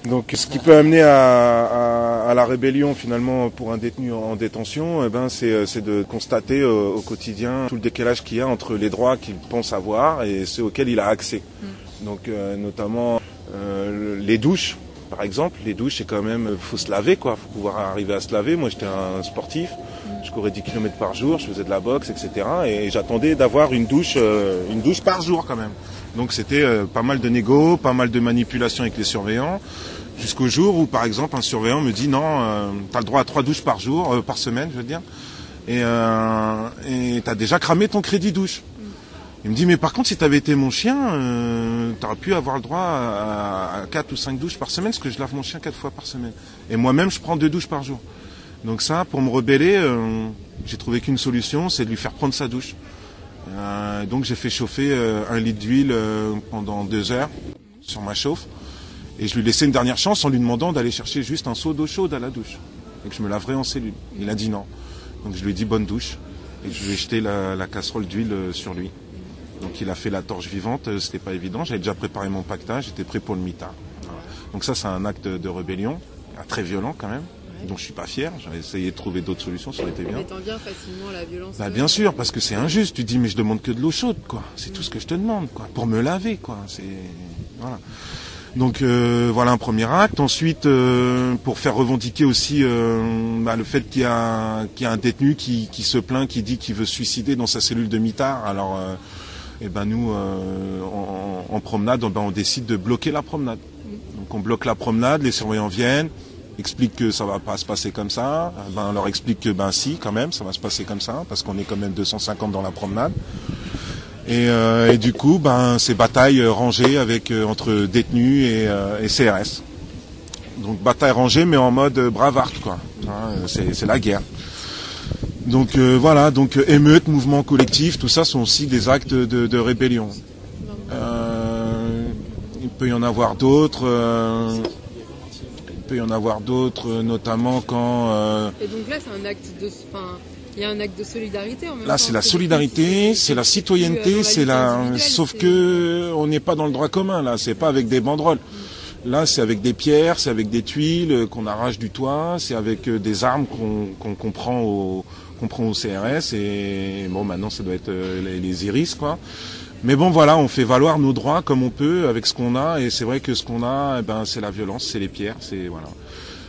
Donc ce qui peut amener à la rébellion finalement pour un détenu en détention, eh ben, c'est de constater au quotidien tout le décalage qu'il y a entre les droits qu'il pense avoir et ceux auxquels il a accès. Donc notamment les douches. Par exemple, les douches, c'est quand même, faut se laver, quoi. Faut pouvoir arriver à se laver. Moi, j'étais un sportif. Je courais 10 km par jour, je faisais de la boxe, etc. Et j'attendais d'avoir une douche par jour, quand même. Donc, c'était pas mal de négo, pas mal de manipulations avec les surveillants. Jusqu'au jour où, par exemple, un surveillant me dit non, t'as le droit à 3 douches par jour, par semaine, je veux dire. Et t'as déjà cramé ton crédit douche. Il me dit, mais par contre, si tu avais été mon chien, tu aurais pu avoir le droit à 4 ou 5 douches par semaine, parce que je lave mon chien 4 fois par semaine. Et moi-même, je prends 2 douches par jour. Donc ça, pour me rebeller, j'ai trouvé qu'une solution, c'est de lui faire prendre sa douche. Donc j'ai fait chauffer 1 litre d'huile pendant 2 heures sur ma chauffe. Et je lui laissais une dernière chance en lui demandant d'aller chercher juste un seau d'eau chaude à la douche. Et que je me laverais en cellule. Il a dit non. Donc je lui ai dit bonne douche. Et je lui ai jeté la casserole d'huile sur lui. Donc il a fait la torche vivante, c'était pas évident, j'avais déjà préparé mon pactage, j'étais prêt pour le mitard. Voilà. Donc ça c'est un acte de rébellion, très violent quand même, dont je suis pas fier, j'avais essayé de trouver d'autres solutions, ça aurait été bien. Mais t'en viens facilement la violence. Bah bien sûr, parce que c'est injuste, tu te dis mais je demande que de l'eau chaude, quoi, c'est tout ce que je te demande, quoi, pour me laver, quoi, c'est... Voilà. Donc voilà un premier acte. Ensuite, pour faire revendiquer aussi le fait qu'il y a un détenu qui se plaint, qui dit qu'il veut se suicider dans sa cellule de mitard, alors... Et ben nous, en promenade, on décide de bloquer la promenade. Donc on bloque la promenade, les surveillants viennent, expliquent que ça va pas se passer comme ça. On leur explique que si, quand même, ça va se passer comme ça, parce qu'on est quand même 250 dans la promenade. Et du coup, c'est bataille rangée avec entre détenus et CRS. Donc bataille rangée, mais en mode bravarde, quoi. C'est la guerre. Donc voilà, donc émeute, mouvement collectif, tout ça sont aussi des actes de rébellion. Il peut y en avoir d'autres. Notamment quand. Et donc là, c'est un acte de. Il y a un acte de solidarité en même temps. Là, c'est la solidarité, c'est la citoyenneté, Sauf que on n'est pas dans le droit commun. Là, c'est pas avec des banderoles. Là, c'est avec des pierres, c'est avec des tuiles qu'on arrache du toit, c'est avec des armes qu'on prend au CRS et bon, maintenant ça doit être les iris, quoi. Mais bon, voilà, on fait valoir nos droits comme on peut avec ce qu'on a et c'est vrai que ce qu'on a, c'est la violence, c'est les pierres, c'est voilà.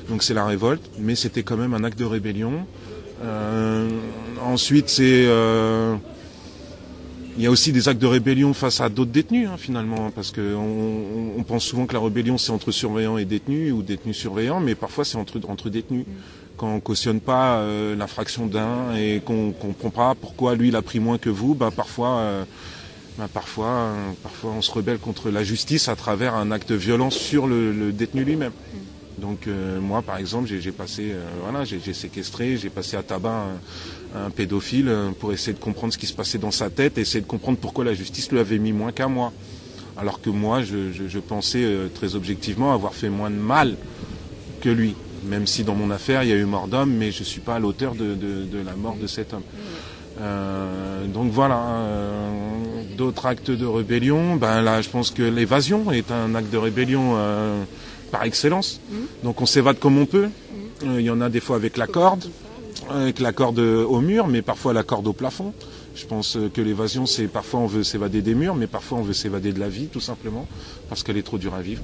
Donc c'est la révolte, mais c'était quand même un acte de rébellion. Ensuite, il y a aussi des actes de rébellion face à d'autres détenus, finalement, parce qu'on pense souvent que la rébellion c'est entre surveillants et détenus ou détenus surveillants, mais parfois c'est entre détenus. Quand on cautionne pas l'infraction d'un et qu'on comprend pas pourquoi lui il a pris moins que vous, parfois on se rebelle contre la justice à travers un acte de violence sur le détenu lui-même. Donc moi par exemple j'ai séquestré, j'ai passé à tabac un pédophile pour essayer de comprendre ce qui se passait dans sa tête, essayer de comprendre pourquoi la justice lui avait mis moins qu'à moi. Alors que moi je pensais très objectivement avoir fait moins de mal que lui. Même si dans mon affaire il y a eu mort d'homme, mais je ne suis pas l'auteur de la mort de cet homme. Donc voilà, d'autres actes de rébellion, là je pense que l'évasion est un acte de rébellion par excellence. Donc on s'évade comme on peut. Il y en a des fois avec la corde au mur, mais parfois la corde au plafond. Je pense que l'évasion, c'est parfois on veut s'évader des murs, mais parfois on veut s'évader de la vie, tout simplement, parce qu'elle est trop dure à vivre.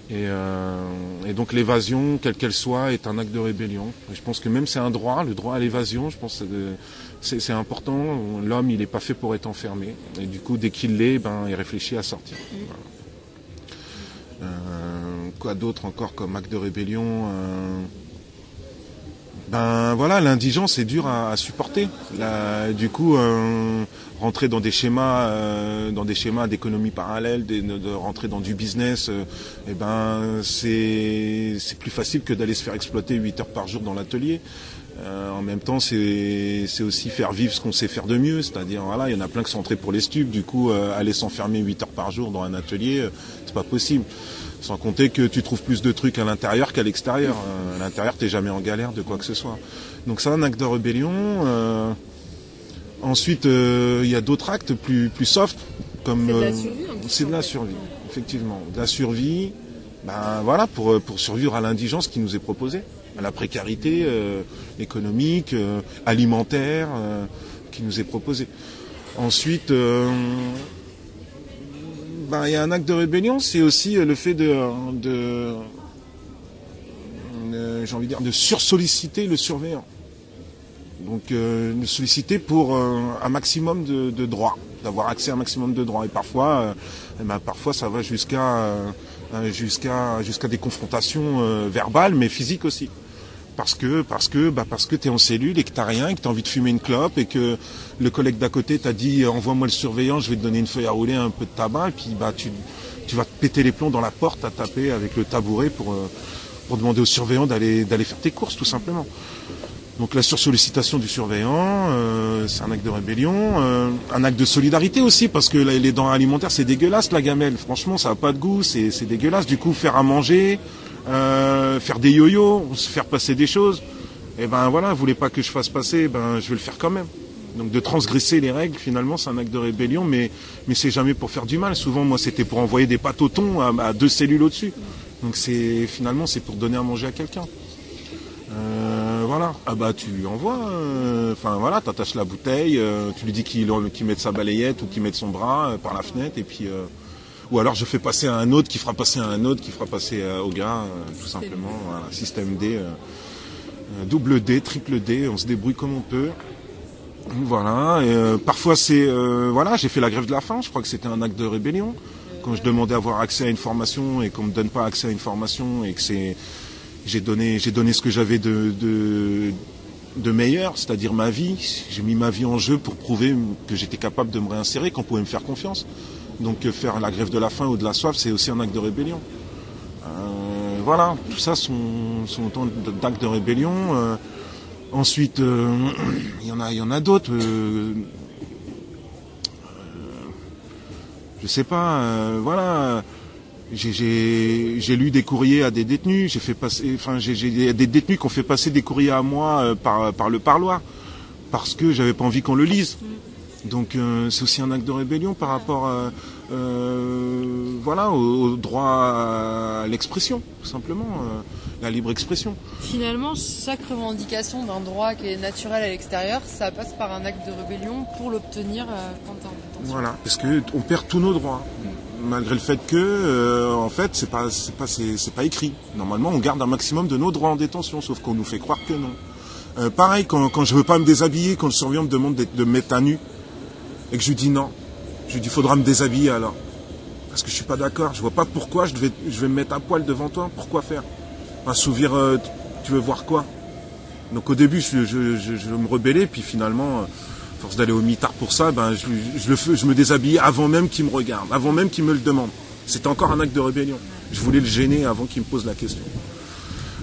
Et donc l'évasion, quelle qu'elle soit, est un acte de rébellion. Et je pense que même c'est un droit, le droit à l'évasion, je pense que c'est important. L'homme, il n'est pas fait pour être enfermé. Et du coup, dès qu'il l'est, il réfléchit à sortir. Voilà. Quoi d'autre encore comme acte de rébellion voilà, l'indigence c'est dur à supporter. Du coup, rentrer dans des schémas d'économie parallèle, de rentrer dans du business, c'est plus facile que d'aller se faire exploiter 8 heures par jour dans l'atelier. En même temps, c'est aussi faire vivre ce qu'on sait faire de mieux, c'est-à-dire voilà, il y en a plein qui sont entrés pour les stupes, du coup aller s'enfermer 8 heures par jour dans un atelier, c'est pas possible. Sans compter que tu trouves plus de trucs à l'intérieur qu'à l'extérieur. À l'intérieur, t'es jamais en galère de quoi que ce soit. Donc c'est un acte de rébellion. Ensuite, il y a d'autres actes plus soft, comme c'est de la survie. C'est de la survie, effectivement, de la survie. Ben voilà, pour survivre à l'indigence qui nous est proposée, à la précarité économique, alimentaire qui nous est proposée. Ensuite, il y a un acte de rébellion, c'est aussi le fait j'ai envie de dire, de sursolliciter le surveillant. Donc, de solliciter pour un maximum de droits, d'avoir accès à un maximum de droits. Et parfois, parfois ça va jusqu'à des confrontations verbales, mais physiques aussi. Parce que tu es en cellule et que tu n'as rien, et que tu as envie de fumer une clope, et que le collègue d'à côté t'a dit envoie-moi le surveillant, je vais te donner une feuille à rouler, un peu de tabac, et puis tu vas te péter les plombs dans la porte à taper avec le tabouret pour demander au surveillant d'aller faire tes courses, tout simplement. Donc la sursollicitation du surveillant, c'est un acte de rébellion, un acte de solidarité aussi, parce que les denrées alimentaires, c'est dégueulasse, la gamelle. Franchement, ça n'a pas de goût, c'est dégueulasse. Du coup, faire à manger, faire des yo-yo, se faire passer des choses, et ben voilà, vous voulez pas que je fasse passer, ben je vais le faire quand même. Donc de transgresser les règles, finalement, c'est un acte de rébellion, mais c'est jamais pour faire du mal. Souvent, moi, c'était pour envoyer des pâtes au thon à 2 cellules au-dessus. Donc finalement, c'est pour donner à manger à quelqu'un. Voilà. Ah bah tu lui envoies, t'attaches la bouteille, tu lui dis qu'il mette sa balayette ou qu'il mette son bras par la fenêtre, et puis ou alors je fais passer à un autre qui fera passer à un autre qui fera passer au gars, tout simplement. Voilà. Système D, double D, triple D, on se débrouille comme on peut. Voilà. Et, parfois j'ai fait la grève de la faim, je crois que c'était un acte de rébellion. Quand je demandais à avoir accès à une formation et qu'on me donne pas accès à une formation, et que j'ai donné ce que j'avais de meilleur, c'est-à-dire ma vie. J'ai mis ma vie en jeu pour prouver que j'étais capable de me réinsérer, qu'on pouvait me faire confiance. Donc faire la grève de la faim ou de la soif, c'est aussi un acte de rébellion. Voilà, tout ça sont autant d'actes de rébellion. Ensuite, il y en a d'autres. Je sais pas, voilà. J'ai lu des courriers à des détenus, j'ai des détenus qui ont fait passer des courriers à moi par le parloir, parce que j'avais pas envie qu'on le lise. Donc c'est aussi un acte de rébellion par rapport au droit à l'expression, tout simplement, la libre expression. Finalement, chaque revendication d'un droit qui est naturel à l'extérieur, ça passe par un acte de rébellion pour l'obtenir quand t'es en détention. Voilà, parce qu'on perd tous nos droits. Malgré le fait que, en fait, c'est pas écrit. Normalement, on garde un maximum de nos droits en détention, sauf qu'on nous fait croire que non. Pareil, quand je veux pas me déshabiller, quand le surveillant me demande de me mettre à nu, et que je lui dis non, je lui dis faudra me déshabiller alors. Parce que je suis pas d'accord, je vois pas pourquoi je vais me mettre à poil devant toi, pourquoi faire? Assouvir, tu veux voir quoi? Donc au début, je me rebellais, puis finalement, force d'aller au mitard pour ça, je me déshabillais avant même qu'il me regarde, avant même qu'il me le demande. C'était encore un acte de rébellion. Je voulais le gêner avant qu'il me pose la question.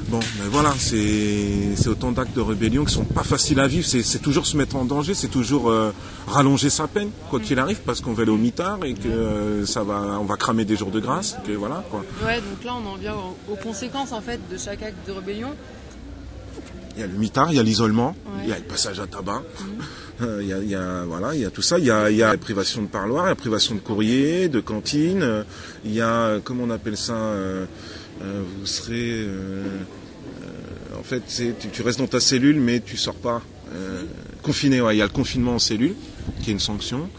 Bon, mais voilà, c'est autant d'actes de rébellion qui sont pas faciles à vivre. C'est toujours se mettre en danger, c'est toujours rallonger sa peine, quoi qu'il arrive, parce qu'on va aller au mitard et que on va cramer des jours de grâce. Que voilà, quoi. Ouais, donc là, on en vient aux conséquences en fait de chaque acte de rébellion. Il y a le mitard, il y a l'isolement, il y a le passage à tabac. Il y a tout ça. Il y a la privation de parloir, la privation de courrier, de cantine. Il y a, comment on appelle ça, vous serez... en fait, tu restes dans ta cellule, mais tu sors pas. Confiné, il y a le confinement en cellule, qui est une sanction.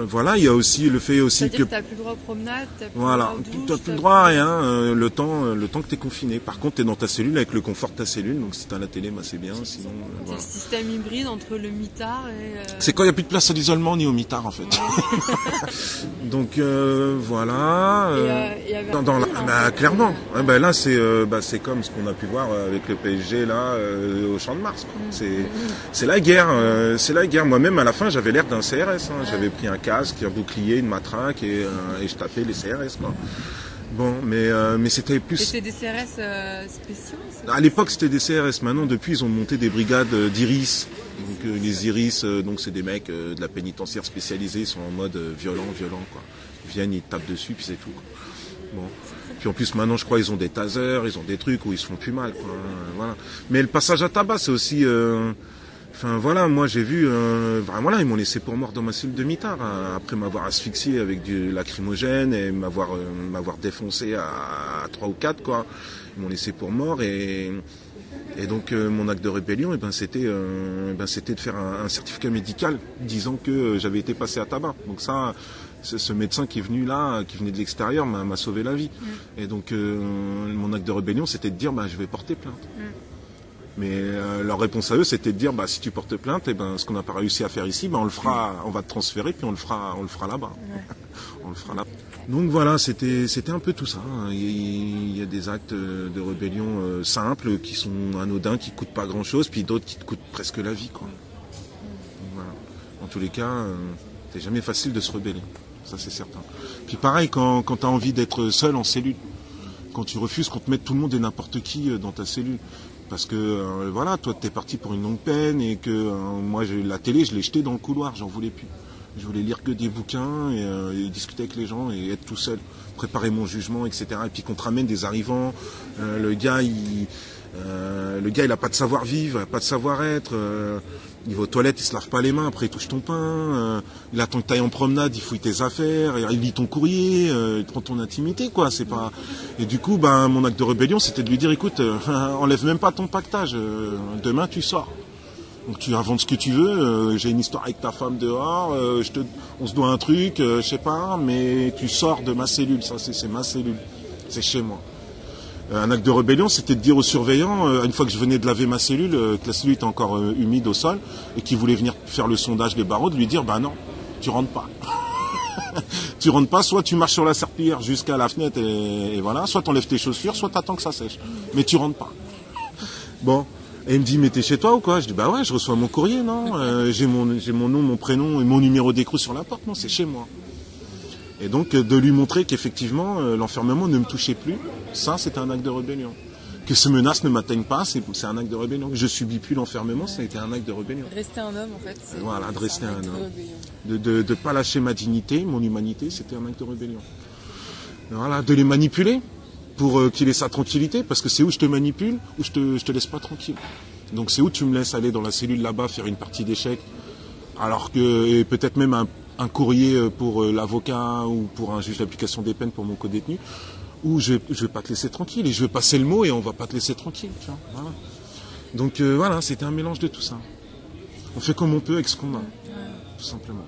Il y a aussi le fait aussi c'est-à-dire que tu n'as plus le droit aux promenades, tu n'as plus le droit à rien, le temps que tu es confiné. Par contre, tu es dans ta cellule avec le confort de ta cellule, donc si tu as la télé, c'est bien. Sinon, c'est le système hybride entre le mitard et... C'est quand il n'y a plus de place à l'isolement ni au mitard, en fait. Donc, voilà. Clairement. Là, c'est comme ce qu'on a pu voir avec le PSG, là, au Champ de Mars. C'est la guerre. C'est la guerre. Moi-même, à la fin, j'avais l'air d'un CRS. J'avais pris un casque, un bouclier, une matraque et je tapais les CRS, quoi. Bon, mais c'était plus... Et c'était des CRS spéciaux? À l'époque, c'était des CRS. Maintenant, depuis, ils ont monté des brigades d'IRIS. Donc, les IRIS, c'est des mecs de la pénitentiaire spécialisée, ils sont en mode violent, quoi. Ils viennent, ils tapent dessus, puis c'est tout, quoi. Bon. Puis en plus, maintenant, je crois, ils ont des tasers, ils ont des trucs où ils se font plus mal, quoi. Voilà. Mais le passage à tabac, c'est aussi... Enfin voilà, moi j'ai vu, voilà, ils m'ont laissé pour mort dans ma cellule de mitard, hein, après m'avoir asphyxié avec du lacrymogène et m'avoir défoncé à 3 ou 4 quoi. Ils m'ont laissé pour mort et donc mon acte de rébellion, c'était de faire un certificat médical disant que j'avais été passé à tabac. Donc ça, ce médecin qui est venu là, qui venait de l'extérieur, m'a sauvé la vie. Et donc mon acte de rébellion, c'était de dire je vais porter plainte. Mais leur réponse à eux, c'était de dire si tu portes plainte, ce qu'on n'a pas réussi à faire ici, on le fera, on va te transférer puis on le fera là-bas. Ouais. On le fera là. Donc voilà, c'était un peu tout ça. Il y a des actes de rébellion simples qui sont anodins, qui coûtent pas grand-chose, puis d'autres qui te coûtent presque la vie, quoi. Donc, voilà. En tous les cas, c'est jamais facile de se rebeller, ça c'est certain. Puis pareil, quand tu as envie d'être seul en cellule, quand tu refuses qu'on te mette tout le monde et n'importe qui dans ta cellule. Parce que voilà, toi t'es parti pour une longue peine et que moi la télé je l'ai jetée dans le couloir, j'en voulais plus. Je voulais lire que des bouquins et discuter avec les gens et être tout seul, préparer mon jugement, etc. Et puis qu'on te ramène des arrivants, le gars il a pas de savoir-vivre, pas de savoir-être, il va aux toilettes, il se lave pas les mains, après il touche ton pain, il attend que tu ailles en promenade, il fouille tes affaires, il lit ton courrier, il prend ton intimité, quoi. C'est pas. Et du coup, mon acte de rébellion, c'était de lui dire, écoute, enlève même pas ton pactage, demain tu sors. Donc tu inventes ce que tu veux, j'ai une histoire avec ta femme dehors, on se doit un truc, je sais pas, mais tu sors de ma cellule, ça c'est ma cellule, c'est chez moi. Un acte de rébellion, c'était de dire aux surveillants, une fois que je venais de laver ma cellule, que la cellule était encore humide au sol, et qu'ils voulaient venir faire le sondage des barreaux, de lui dire, non, tu rentres pas. Tu rentres pas, soit tu marches sur la serpillière jusqu'à la fenêtre, et voilà, soit t'enlèves tes chaussures, soit t'attends que ça sèche. Mais tu rentres pas. Bon. Et il me dit, mais t'es chez toi ou quoi? Je dis, ouais, je reçois mon courrier, non, j'ai mon nom, mon prénom et mon numéro d'écrou sur la porte, non, c'est chez moi. Et donc, de lui montrer qu'effectivement, l'enfermement ne me touchait plus, ça, c'était un acte de rébellion. Que ces menaces ne m'atteignent pas, c'est un acte de rébellion. Que je subis plus l'enfermement, ça a été un acte de rébellion. Rester un homme, en fait. Voilà, de rester un homme. De ne pas lâcher ma dignité, mon humanité, c'était un acte de rébellion. Voilà, de les manipuler pour qu'il ait sa tranquillité, parce que c'est où je te manipule, ou je te laisse pas tranquille. Donc c'est où tu me laisses aller dans la cellule là-bas faire une partie d'échecs, alors que, et peut-être même un courrier pour l'avocat ou pour un juge d'application des peines pour mon codétenu, où je vais pas te laisser tranquille, et je vais passer le mot et on va pas te laisser tranquille. Tu vois, voilà. Donc voilà, c'était un mélange de tout ça. On fait comme on peut avec ce qu'on a, tout simplement.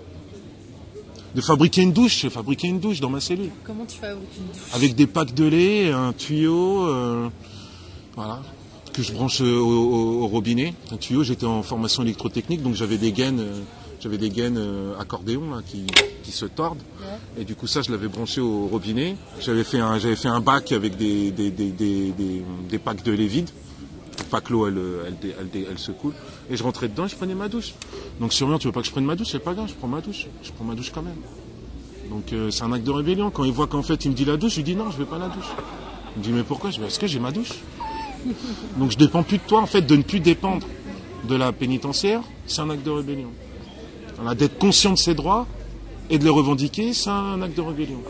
De fabriquer une douche, j'ai fabriqué une douche dans ma cellule. Comment tu fabriques une douche? Avec des packs de lait, un tuyau, voilà, que je branche au robinet. Un tuyau, j'étais en formation électrotechnique, donc j'avais des gaines accordéon là, qui se tordent. Ouais. Et du coup ça, je l'avais branché au robinet. J'avais fait un bac avec des packs de lait vides. Pas que l'eau elle se coule. Et je rentrais dedans et je prenais ma douche. Donc surveillant, tu veux pas que je prenne ma douche? C'est pas grave, je prends ma douche. Je prends ma douche quand même. Donc c'est un acte de rébellion. Quand il voit qu'en fait il me dit la douche, je lui dis non, je vais pas la douche. Il me dit mais pourquoi? Je dis parce que j'ai ma douche. Donc je dépends plus de toi, en fait, de ne plus dépendre de la pénitentiaire, c'est un acte de rébellion. Voilà, d'être conscient de ses droits et de les revendiquer, c'est un acte de rébellion.